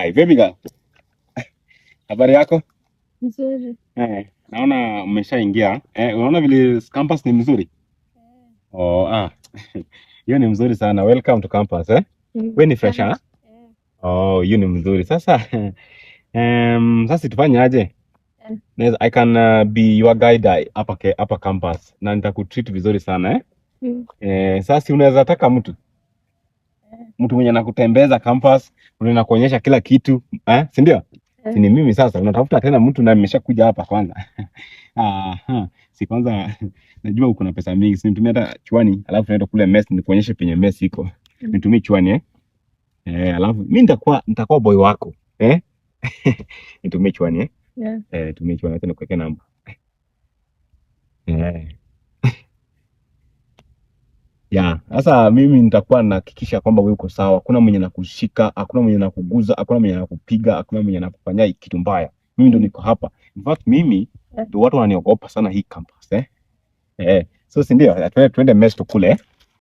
Hi, baby girl. Habari yako? Nzuri. Naona umeshaingia. Unaona vile campus ni mzuri? Oh, hiyo ni mzuri sana. Welcome to campus, eh? Wewe ni fresh, ah? Oh, hiyo ni mzuri. Sasa sasa tufanye aje? I can be your guide hapa campus na nitakutreat vizuri sana, eh? Sasa unaweza taka mtu mwenye anakutembeza campus, mwenye kuonyesha kila kitu, si ndio? Si ni mimi sasa, unatafuta tena mtu na nimeshakuja hapa kwanza. Si kwanza najua uko na pesa mingi, si nitumie hata chwani, alafu naenda kule mess nikuonyeshe penye mess iko. Nitumie chwani, alafu mimi nitakuwa boy wako, nitumie chwani, nitumie chwani hata nikuwekea namba. Ya, sasa mimi nitakuwa nahakikisha kwamba wewe uko sawa. Hakuna mwenye nakushika, hakuna mwenye nakuguza, hakuna mwenye nakupiga, hakuna mwenye nakufanyia kitu mbaya. Mimi ndo niko hapa. In fact mimi ndo watu wananiogopa sana hii campus, so si ndio? Twende mess tukule.